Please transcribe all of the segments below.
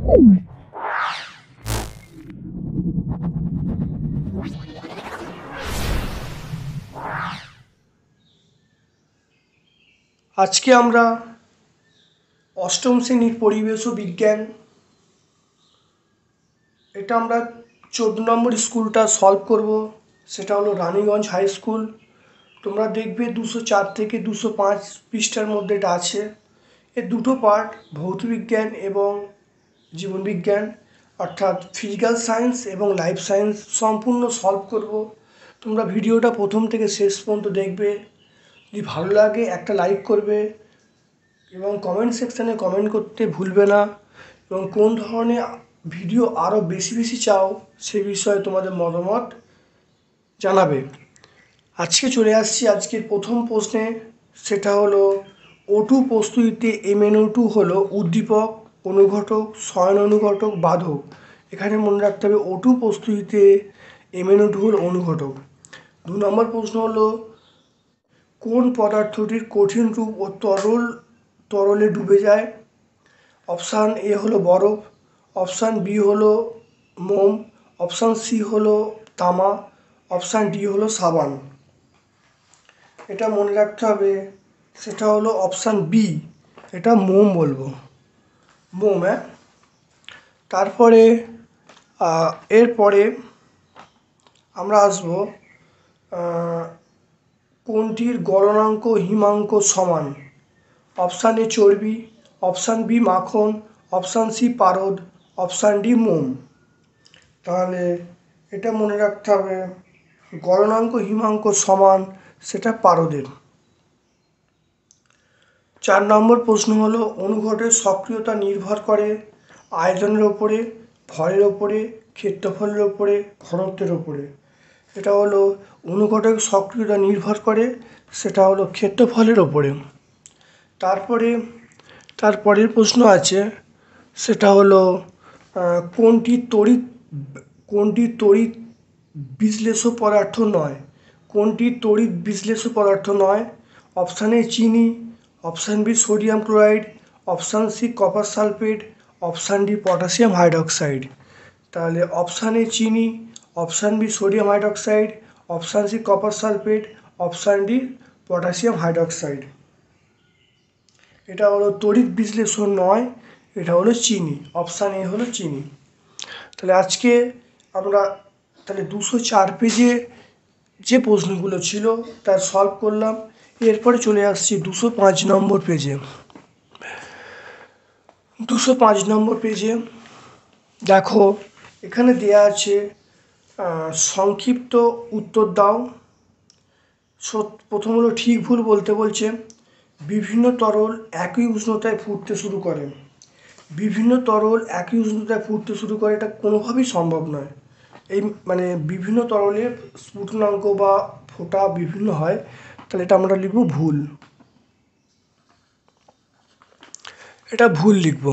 আজকে আমরা অষ্টম শ্রেণীর পরিবেশ ও বিজ্ঞান, এটা আমরা 14 নম্বর স্কুলটা সলভ করব। সেটা হলো রানীগঞ্জ হাই স্কুল। তোমরা দেখবে 204 থেকে 205 পৃষ্ঠার মধ্যে এটা আছে। এর দুটো পার্ট, ভৌতবিজ্ঞান এবং জীবনবিজ্ঞান, অর্থাৎ ফিজিক্যাল সায়েন্স এবং লাইফ সায়েন্স সম্পূর্ণ সলভ করব। তোমরা ভিডিওটা প্রথম থেকে শেষ পর্যন্ত দেখবে। যদি ভালো লাগে একটা লাইক করবে এবং কমেন্ট সেকশানে কমেন্ট করতে ভুলবে না, এবং কোন ধরনের ভিডিও আরও বেশি বেশি চাও সে বিষয়ে তোমাদের মতামত জানাবে। আজকে চলে আসছি আজকের প্রথম প্রশ্নে। সেটা হলো O2 প্রস্তুতিতে MnO2 হলো উদ্দীপক, অনুঘটক, শয়ন অনুঘটক, বাধক। এখানে মনে রাখতে হবে O2 প্রস্তুতিতে MnO2 হলো অনুঘটক। 2 নম্বর প্রশ্ন হলো কোন পদার্থটির কঠিন রূপ ও তরলে ডুবে যায়? অপশান এ হলো বরফ, অপশান বি হলো মোম, অপশান সি হলো তামা, অপশান ডি হলো সাবান। এটা মনে রাখতে হবে, সেটা হলো অপশান বি, এটা মোম বলবো, মোম। তারপরে এরপরে আমরা আসবো কোনটির গলনাঙ্ক হিমাঙ্ক সমান? অপশান এ চর্বি, অপশান বি মাখন, অপশান সি পারদ, অপশান ডি মোম। তাহলে এটা মনে রাখতে হবে, গলনাঙ্ক হিমাঙ্ক সমান সেটা পারদের। 4 নম্বর প্রশ্ন হলো অনুঘটের সক্রিয়তা নির্ভর করে আয়তনের ওপরে, ভরের ওপরে, ক্ষেত্রফলের ওপরে, ঘনত্বের ওপরে। এটা হলো অনুঘটের সক্রিয়তা নির্ভর করে, সেটা হলো ক্ষেত্রফলের ওপরে। তারপরের প্রশ্ন আছে, সেটা হলো কোনটি তড়িৎ বিশ্লেষ্য পদার্থ নয়? কোনটি তড়িৎ বিশ্লেষ্য পদার্থ নয়? অপশান এ চিনি, option B sodium chloride, option C copper sulphate, option D potassium hydroxide. তাহলে অপশান এ চিনি, option B sodium hydroxide, option C copper sulphate, option D potassium hydroxide. এটা হলো তড়িৎ বিশ্লেষণ নয়, এটা হলো চিনি, অপশান এ হলো চিনি। তাহলে আজকে আমরা 204 পেজে যে প্রশ্নগুলো ছিল তার সলভ করলাম। এরপরে চলে আসছি 205 নম্বর পেজে। 205 নম্বর পেজে দেখো, এখানে দেয়া আছে সংক্ষিপ্ত উত্তর দাও। প্রথম হলো ঠিক ভুল বলতে বলছে। বিভিন্ন তরল একই উষ্ণতায় ফুটতে শুরু করে। বিভিন্ন তরল একই উষ্ণতায় ফুটতে শুরু করে, এটা কোনোভাবেই সম্ভব নয়। এই বিভিন্ন তরলের স্ফুটনাঙ্ক বা ফোটা বিভিন্ন হয়, তাহলে এটা আমরা লিখব ভুল, এটা ভুল লিখব।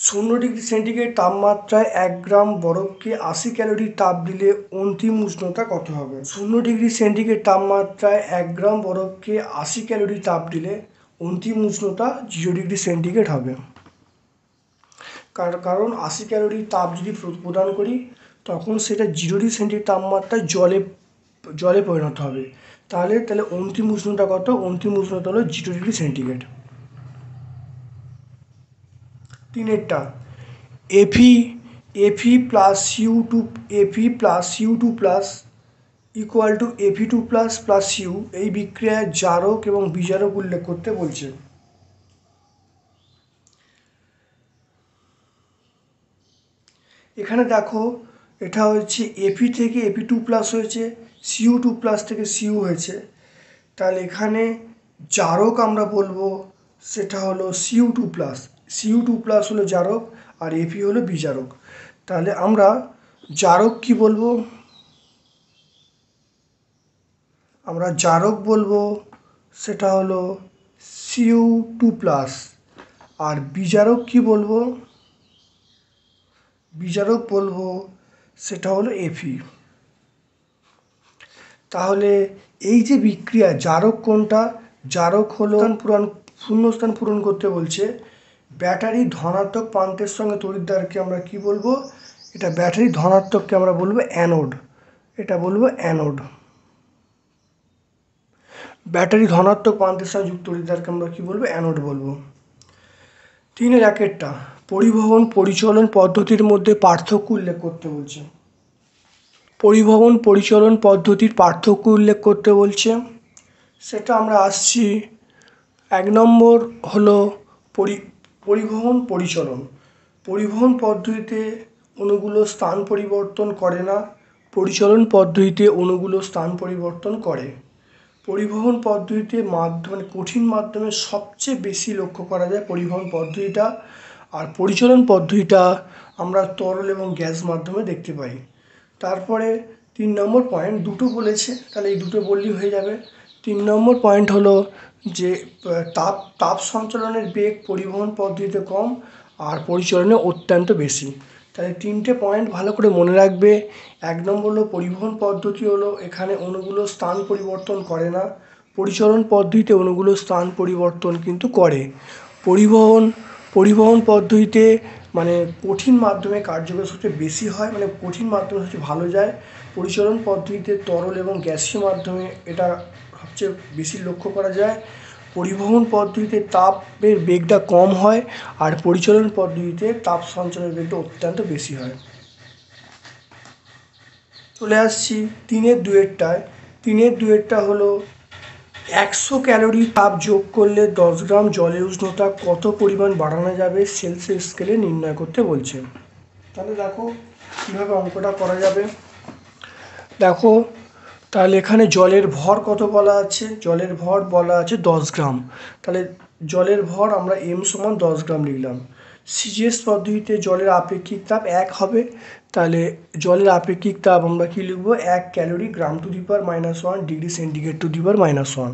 0 ডিগ্রি সেন্টিগ্রেড তাপমাত্রায় 1 গ্রাম বরফকে 80 ক্যালোরি তাপ দিলে অন্তিম উষ্ণতা কত হবে? 0 ডিগ্রি সেন্টিগ্রেড তাপমাত্রায় 1 গ্রাম বরফকে 80 ক্যালোরি তাপ দিলে অন্তিম উষ্ণতা 0 ডিগ্রি সেন্টিগ্রেড হবে। কারণ 80 ক্যালোরি তাপ যদি প্রদান করি তখন সেটা 0 ডিগ্রি সেন্টিগ্রেড তাপমাত্রায় জলে পরিণত হবে। তাহলে অন্তিম উষ্ণতা কত? অন্তিম উষ্ণতা হলো 0 degree centigrade. 3 Fe plus Cu2 plus equal to Fe2 plus Cu, এই বিক্রিয়ায় জারক এবং বিজারক উল্লেখ করতে বলছে। এখানে দেখো, এটা হচ্ছে Fe থেকে Fe2 প্লাস হয়েছে, Cu2 প্লাস থেকে Cu হয়েছে। তাহলে এখানে জারক আমরা বলবো সেটা হলো Cu2 প্লাস। Cu2 প্লাস হলো জারক আর Fe হলো বিজারক। তাহলে আমরা জারক কি বলবো? আমরা জারক বলবো সেটা হলো Cu2 প্লাস, আর বিজারক কি বলবো? বিজারক বলবো সেটা হলো Fe। তাহলে এই যে বিক্রিয়া, জারক কোনটা? জারক হলো শূন্যস্থান পূরণ করতে বলছে। ব্যাটারি ধনাত্মক প্রান্তের সঙ্গে তড়িৎদ্বারকে আমরা কি বলবো? এটা ব্যাটারি ধনাত্মককে আমরা বলবো অ্যানোড, এটা বলবো অ্যানোড। ব্যাটারি ধনাত্মক প্রান্তের সঙ্গে যুক্ত তড়িৎদ্বারকে আমরা কি বলবো? অ্যানোড বলবো। 3-1 পরিবহন পরিচালন পদ্ধতির মধ্যে পার্থক্য উল্লেখ করতে বলছে। পরিবহন পরিচালন পদ্ধতির পার্থক্য উল্লেখ করতে বলছে, সেটা আমরা আসছি। 1 নম্বর হলো পরিবহন পরিচালন। পরিবহন পদ্ধতিতে অণুগুলো স্থান পরিবর্তন করে না, পরিচালন পদ্ধতিতে অণুগুলো স্থান পরিবর্তন করে। পরিবহন পদ্ধতিতে মাধ্যমে কঠিন মাধ্যমে সবচেয়ে বেশি লক্ষ্য করা যায় পরিবহন পদ্ধতিটা, আর পরিচালন পদ্ধতিটা আমরা তরল এবং গ্যাস মাধ্যমে দেখতে পাই। তারপরে 3 নম্বর পয়েন্ট, দুটো বলেছে, তাহলে এই দুটো বললেই হয়ে যাবে। 3 নম্বর পয়েন্ট হলো যে তাপ সঞ্চালনের বেগ পরিবহন পদ্ধতিতে কম আর পরিচালনে অত্যন্ত বেশি। তাহলে 3টে পয়েন্ট ভালো করে মনে রাখবে। 1 নম্বর হলো পরিবহন পদ্ধতি হলো এখানে অণুগুলো স্থান পরিবর্তন করে না, পরিচালন পদ্ধতিতে অণুগুলো স্থান পরিবর্তন কিন্তু করে। পরিবহন পদ্ধতিতে মানে কঠিন মাধ্যমে কার্যকর সবচেয়ে বেশি হয়, মানে কঠিন মাধ্যমে সবচেয়ে ভালো যায়। পরিচালন পদ্ধতিতে তরল এবং গ্যাসীয় মাধ্যমে এটা সবচেয়ে বেশি লক্ষ্য করা যায়। পরিবহন পদ্ধতিতে তাপের বেগটা কম হয় আর পরিচালন পদ্ধতিতে তাপ সঞ্চালনের বেগটা অত্যন্ত বেশি হয়। চলে আসছি 3-2টায়। 3-2টা হলো 100 ক্যালোরি তাপ যোগ করলে 10 গ্রাম জলের উষ্ণতা কত পরিমাণ বাড়ানো যাবে সেলসিয়াস স্কেলে নির্ণয় করতে বলছে। তাহলে দেখো কীভাবে অঙ্কটা করা যাবে। দেখো তাহলে এখানে জলের ভর কত বলা আছে? জলের ভর বলা আছে 10 গ্রাম। তাহলে জলের ভর আমরা m সমান 10 গ্রাম লিখলাম। সিজিএস পদ্ধতিতে জলের আপেক্ষিক তাপ 1 হবে, তাহলে জলের আপেক্ষিক তাপ আমরা কি লিখবো? 1 calorie gram to the power -1 degree centigrade to the power -1।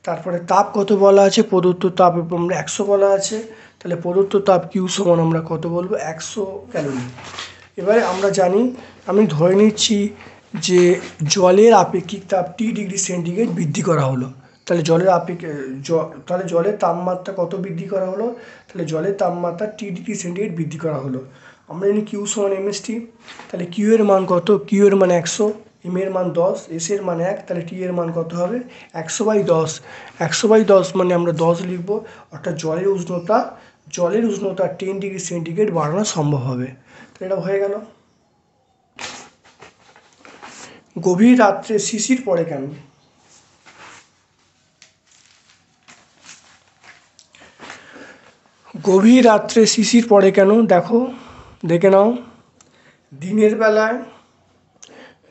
তারপরে তাপ কত বলা আছে? প্রদত্ত তাপ আমরা 100 বলা আছে, তাহলে প্রদত্ত তাপ কিউ সমান আমরা কত বলবো? 100 ক্যালোরি। এবারে আমরা জানি, আমি ধরে নিচ্ছি যে জলের আপেক্ষিক তাপ টি ডিগ্রি সেন্টিগ্রেড বৃদ্ধি করা হলো। তাহলে তাহলে জলের তাপমাত্রা কত বৃদ্ধি করা হলো? তাহলে জলের তাপমাত্রা টি ডিগ্রি সেন্টিগ্রেড বৃদ্ধি করা হলো। আমরা জানি কিউ সমান এমএসটি। তাহলে কিউ এর মান কত? কিউ এর মান 100, এম এর মান 10, এস এর মান 1, তাহলে টি এর মান কত হবে? 100/10। 100/10 মানে আমরা 10 লিখবো, অর্থাৎ জলের উষ্ণতা 10 ডিগ্রি সেন্টিগ্রেড বাড়ানো সম্ভব হবে। তো এটা হয়ে গেল। গভীর রাত্রে শিশির পড়ে কেন? গভীর রাত্রে শিশির পড়ে কেন? দেখে নাও।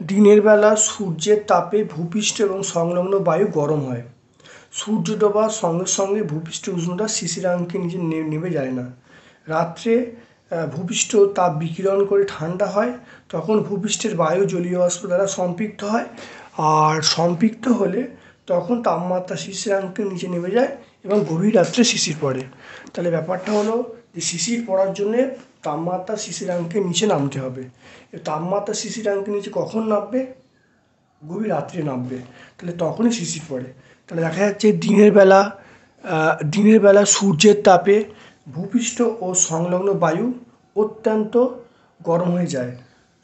দিনের বেলা সূর্যের তাপে ভূপৃষ্ঠ এবং সংলগ্ন বায়ু গরম হয়। সূর্য ডোবার সঙ্গে সঙ্গে ভূপৃষ্ঠের উষ্ণতা শিশিরাঙ্কের নিচে নেমে যায় না। রাত্রে ভূপৃষ্ঠ তাপ বিকিরণ করে ঠান্ডা হয়, তখন ভূপৃষ্ঠের বায়ু জলীয় বাষ্প দ্বারা সম্পৃক্ত হয়, আর সম্পৃক্ত হলে তখন তাপমাত্রা শিশিরাঙ্কের নিচে নেমে যায় এবং গভীর রাত্রে শিশির পড়ে। তাহলে ব্যাপারটা হলো যে শিশির পড়ার জন্যে তাপমাত্রা শিশিরাঙ্কের নিচে নামতে হবে। তাপমাত্রা শিশিরাঙ্কের নিচে কখন নামবে? গভীর রাত্রে নামবে, তাহলে তখনই শিশির পড়ে। তাহলে দেখা যাচ্ছে দিনের বেলা সূর্যের তাপে ভূপৃষ্ঠ ও সংলগ্ন বায়ু অত্যন্ত গরম হয়ে যায়।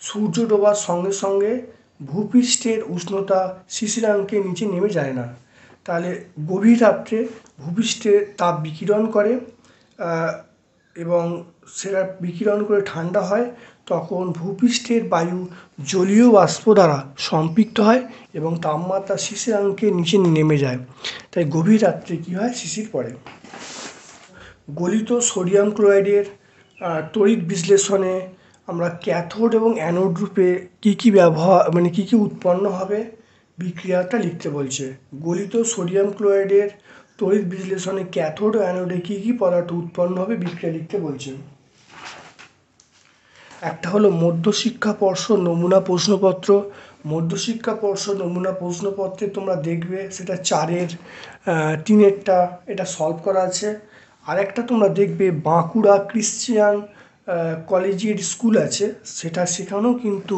সূর্য ডোবার সঙ্গে সঙ্গে ভূপৃষ্ঠের উষ্ণতা শিশিরাঙ্কের নিচে নেমে যায় না। তাহলে গভীর রাত্রে ভূপৃষ্ঠে তাপ বিকিরণ করে এবং সেটা বিকিরণ করে ঠান্ডা হয়, তখন ভূপৃষ্ঠের বায়ু জলীয় বাষ্প দ্বারা সম্পৃক্ত হয় এবং তাপমাত্রা শিশিরাঙ্কের নিচে নেমে যায়। তাই গভীর রাত্রে কী হয়? শিশির পড়ে। গলিত সোডিয়াম ক্লোরাইডের তড়িৎ বিশ্লেষণে আমরা ক্যাথোড এবং অ্যানোড রূপে কী কী উৎপন্ন হবে বিক্রিয়াটা লিখতে বলছে। গলিত সোডিয়াম ক্লোরাইডের তড়িৎ বিশ্লেষণে ক্যাথোড ও অ্যানোডে কী কী পদার্থ উৎপন্ন হবে বিক্রিয়া লিখতে বলছে। একটা হলো মধ্যশিক্ষা পর্ষদ নমুনা প্রশ্নপত্র। মধ্যশিক্ষা পর্ষদ নমুনা প্রশ্নপত্রে তোমরা দেখবে সেটা 3-এরটা এটা সলভ করা আছে। আরেকটা তোমরা দেখবে বাঁকুড়া ক্রিশ্চিয়ান কলেজিয়েট স্কুল আছে, সেখানেও কিন্তু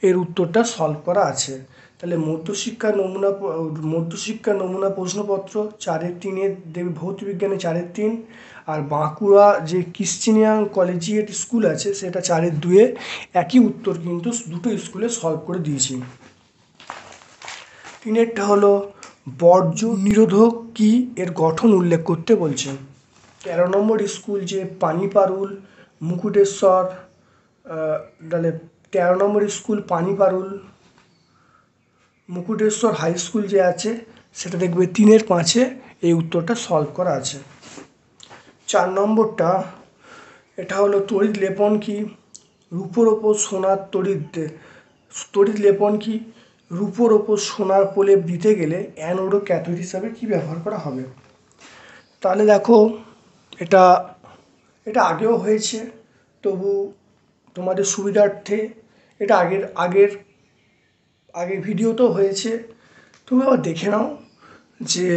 এর উত্তরটা সলভ করা আছে। তাহলে মধ্যশিক্ষা নমুনা প্রশ্নপত্র 4/3 দেবে ভৌতবিজ্ঞানে 4/3, আর বাঁকুড়া যে ক্রিশ্চিয়ান কলেজিয়েট স্কুল আছে সেটা 4/2। একই উত্তর কিন্তু দুটো স্কুলে সলভ করে দিয়েছি। 3টা হলো বর্জ্য নিরোধক কি, এর গঠন উল্লেখ করতে বলছে। 13 নম্বর স্কুল যে পানিপারুল মুকুটেশ্বর, তাহলে 13 নম্বর school Paniparul Mukuteshwar high school যে আছে সেটা দেখবে 3/5 এই উত্তরটা সলভ করা আছে। 4 নম্বরটা এটা হলো তড়িৎ লেপন কি, রূপোর ওপর সোনার তড়িৎ লেপন কি, রূপোর ওপর সোনার প্রলেপ দিতে গেলে অ্যানোড ও ক্যাথোড হিসাবে কি ব্যবহার করা হবে। তাহলে দেখো এটা এটা আগেও হয়েছে, তবু তোমাদের সুবিধার্থে এটা আগের ভিডিওতেও হয়েছে, তুমি আবার দেখে নাও যে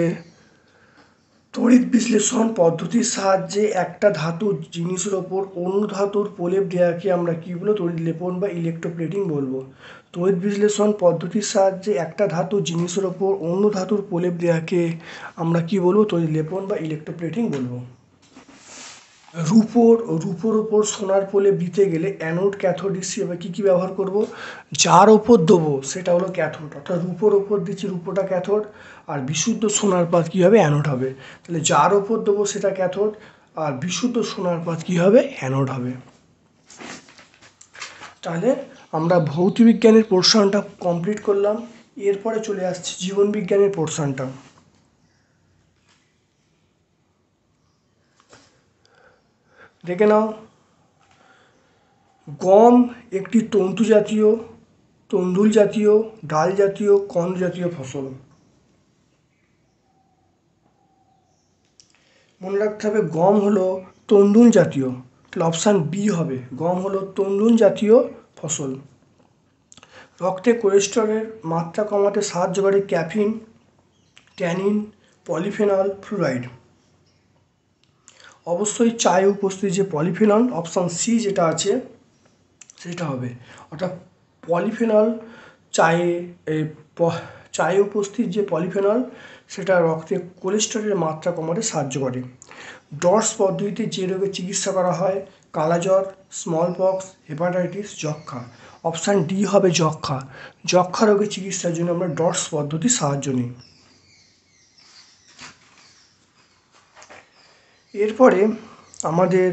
তড়িৎ বিশ্লেষণ পদ্ধতির সাহায্যে একটা ধাতুর জিনিসের ওপর অন্য ধাতুর প্রলেপ দেওয়াকে আমরা কী বলবো, তড়িৎ লেপন বা ইলেকট্রোপ্লেটিং বলবো। তড়িৎ বিশ্লেষণ পদ্ধতির সাহায্যে একটা ধাতুর জিনিসের ওপর অন্য ধাতুর প্রলেপ দেওয়াকে আমরা কী বলবো, তড়িৎ লেপন বা ইলেকট্রোপ্লেটিং বলবো। রূপোর ওপর সোনার প্রলেপ দিতে গেলে অ্যানোড ক্যাথোড হিসেবে কী ব্যবহার করব, যার ওপর দেবো সেটা হলো ক্যাথোড, অর্থাৎ রূপোর ওপর দিচ্ছি রূপোটা ক্যাথোড, আর বিশুদ্ধ সোনার পাত কী হবে, অ্যানোড হবে। তাহলে যার ওপর দেবো সেটা ক্যাথোড, আর বিশুদ্ধ সোনার পাত কী হবে, অ্যানোড হবে। তাহলে আমরা ভৌতবিজ্ঞানের পোর্শনটা কমপ্লিট করলাম, এরপরে চলে আসছে জীবনবিজ্ঞানের পোর্শনটা। দেখে নাও, গম একটি তন্তুল জাতীয়, ডাল জাতীয়, কন্দ জাতীয় ফসল। মনে রাখতে হবে গম হলো তন্তুল জাতীয়, তাহলে অপশান বি হবে, গম হলো তন্তুল জাতীয় ফসল। রক্তে কোলেস্টেরলের মাত্রা কমাতে সাহায্য করে ক্যাফিন, ট্যানিন, পলিফেনল, ফ্লুরাইড। অবশ্যই চায়ে উপস্থিত যে পলিফেনল, অপশান সি যেটা আছে সেটা হবে, অর্থাৎ পলিফেনল চায়ে উপস্থিত যে পলিফেনল সেটা রক্তে কোলেস্টেরলের মাত্রা কমাতে সাহায্য করে। ডটস পদ্ধতিতে যে রোগের চিকিৎসা করা হয়, কালাজ্বর, স্মল পক্স, হেপাটাইটিস, যক্ষ্মা। অপশান ডি হবে যক্ষ্মা রোগের চিকিৎসার জন্য আমরা ডটস পদ্ধতির সাহায্য নিই। এরপরে আমাদের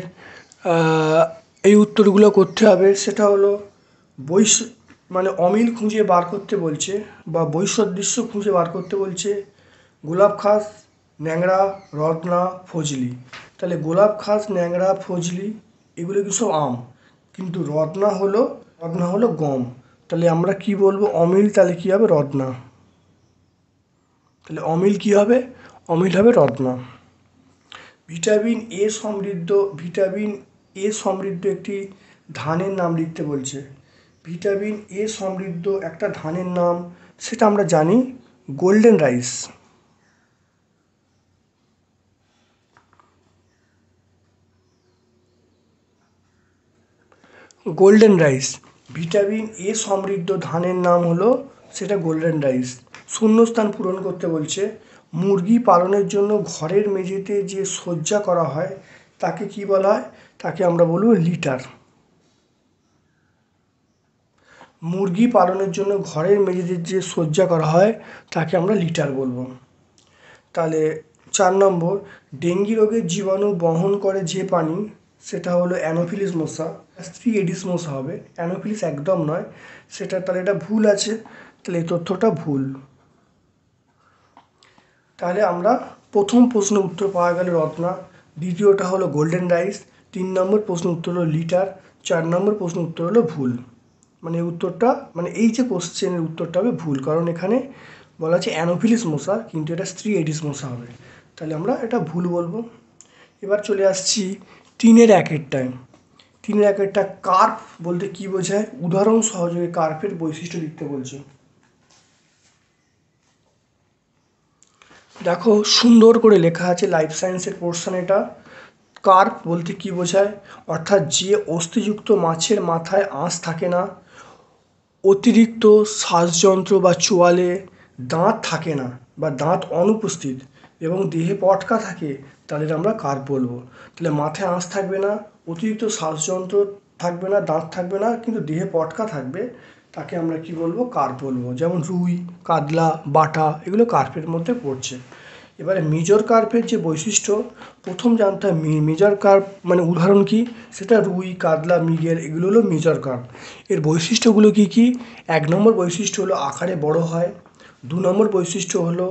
এই উত্তরগুলো করতে হবে, সেটা হলো অমিল খুঁজে বার করতে বলছে বা বৈসাদৃশ্য খুঁজে বার করতে বলছে। গোলাপ খাস, ন্যাংরা, রত্না, ফজলি। তাহলে গোলাপ খাস, ন্যাংরা, ফজলি এগুলো কি সব আম, কিন্তু রত্না হলো গম। তাহলে আমরা কি বলবো, অমিল, তাহলে কি হবে, রত্না। তাহলে অমিল কি হবে, অমিল হবে রত্না। ভিটামিন এ সমৃদ্ধ একটি ধানের নাম লিখতে বলছে। ভিটামিন এ সমৃদ্ধ একটা ধানের নাম, সেটা আমরা জানি golden rice. Golden rice, vitamin A সমৃদ্ধ ধানের নাম হলো সেটা গোল্ডেন রাইস। শূন্যস্থান পূরণ করতে বলছে। মুরগি পালনের জন্য ঘরের মেঝেতে যে সজ্জা করা হয় তাকে কি বলা হয়, তাকে আমরা বলবো লিটার। মুরগি পালনের জন্য ঘরের মেঝেতে যে সজ্জা করা হয় তাকে আমরা লিটার বলবো। তাহলে 4 নম্বর, ডেঙ্গি রোগের জীবাণু বহন করে যে পানি সেটা হলো অ্যানোফিলিস মশা, স্ত্রী এডিস মশা হবে, অ্যানোফিলিস একদম নয় সেটা, তাহলে এটা ভুল আছে, তাহলে এই তথ্যটা ভুল। তাহলে আমরা প্রথম প্রশ্ন উত্তর পাওয়া গেল রত্না, দ্বিতীয়টা হলো গোল্ডেন রাইস, 3 নম্বর প্রশ্ন উত্তর হলো লিটার, 4 নম্বর প্রশ্ন উত্তর হলো ভুল। উত্তরটা এই যে কোশ্চেনের উত্তরটা হবে ভুল, কারণ এখানে বলা আছে অ্যানোফিলিস মশা, কিন্তু এটা স্ত্রী এডিস মশা হবে, তাহলে আমরা এটা ভুল বলবো। এবার চলে আসছি 3-1 3-1 কার্প বলতে কি বোঝায়, উদাহরণ সহযোগে কার্পের বৈশিষ্ট্য লিখতে বলছে। দেখো সুন্দর করে লেখা আছে, লাইফ সায়েন্সের পোর্শন এটা। কার্প বলতে কি বোঝায়, অর্থাৎ যে অস্থিযুক্ত মাছের মাথায় আঁশ থাকে না, অতিরিক্ত শ্বাসযন্ত্র বা চোয়ালে দাঁত থাকে না বা দাঁত অনুপস্থিত এবং দেহে পটকা থাকে, তাদের আমরা কার্প বলবো। তাহলে মাথায় আঁশ থাকবে না, অতিরিক্ত শ্বাসযন্ত্র থাকবে না, দাঁত থাকবে না, কিন্তু দেহে পটকা থাকবে, তাকে আমরা কি বলবো? কার্প বলবো। যেমন রুই, কাতলা, বাটা এগুলো কার্পের মধ্যে পড়ছে। এবারে মেজর কার্পের যে বৈশিষ্ট্য, প্রথম জানতে হয় মেজর কার্প মানে উদাহরণ কি, সেটা রুই, কাতলা, মৃগেল এগুলো হলো মেজর কার্প। এর বৈশিষ্ট্যগুলো কি কি? 1 নম্বর বৈশিষ্ট্য হলো আকারে বড় হয়। 2 নম্বর বৈশিষ্ট্য হলো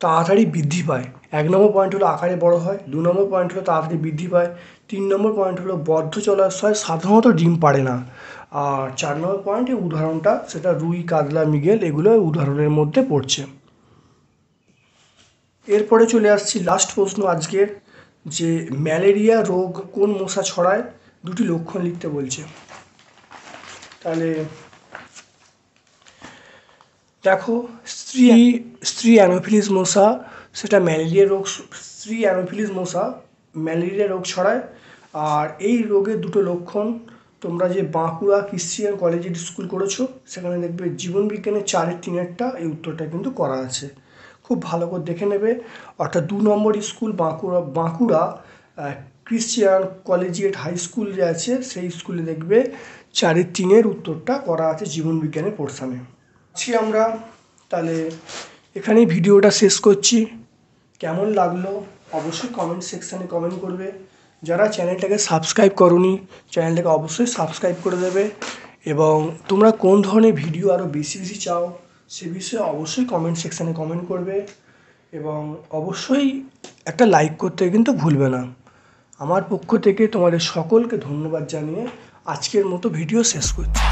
তাড়াতাড়ি বৃদ্ধি পায়। 1 নম্বর পয়েন্ট হলো আকারে বড় হয়, 2 নম্বর পয়েন্ট হলো তাড়াতাড়ি বৃদ্ধি পায়, 3 নম্বর পয়েন্ট হলো বদ্ধ জলাশয় সাধারণত ডিম পাড়ে না, আর 4 নম্বর পয়েন্টে উদাহরণটা সেটা রুই, কাতলা, মৃগেল এগুলো উদাহরণের মধ্যে পড়ছে। এরপরে চলে আসছি লাস্ট প্রশ্ন আজকের, যে ম্যালেরিয়া রোগ কোন মশা ছড়ায়? 2টি লক্ষণ লিখতে বলছে। তাহলে দেখো, স্ত্রী অ্যানোফিলিস মশা সেটা ম্যালেরিয়া রোগ, স্ত্রী অ্যানোফিলিস মশা ম্যালেরিয়া রোগ ছড়ায়। আর এই রোগের 2টো লক্ষণ, তোমরা যে বাঁকুড়া ক্রিশ্চিয়ান কলেজিয়েট স্কুল করেছো সেখানে দেখবে জীবনবিজ্ঞানের 4-3 এই উত্তরটা কিন্তু করা আছে, খুব ভালো করে দেখে নেবে। অর্থাৎ 2 নম্বর school Bankura Christian collegiate high school যে আছে সেই স্কুলে দেখবে 4-3 উত্তরটা করা আছে জীবনবিজ্ঞানের পোর্শনে। আছি আমরা, তাহলে এখানেই ভিডিওটা শেষ করছি। কেমন লাগলো অবশ্যই কমেন্ট সেকশানে কমেন্ট করবে। যারা চ্যানেলটাকে সাবস্ক্রাইব করোনি, চ্যানেলটাকে অবশ্যই সাবস্ক্রাইব করে দেবে। এবং তোমরা কোন ধরনের ভিডিও আরও বেশি বেশি চাও সে বিষয়ে অবশ্যই কমেন্ট সেকশানে কমেন্ট করবে। এবং অবশ্যই একটা লাইক করতে কিন্তু ভুলবে না। আমার পক্ষ থেকে তোমাদের সকলকে ধন্যবাদ জানিয়ে আজকের মতো ভিডিও শেষ করছি।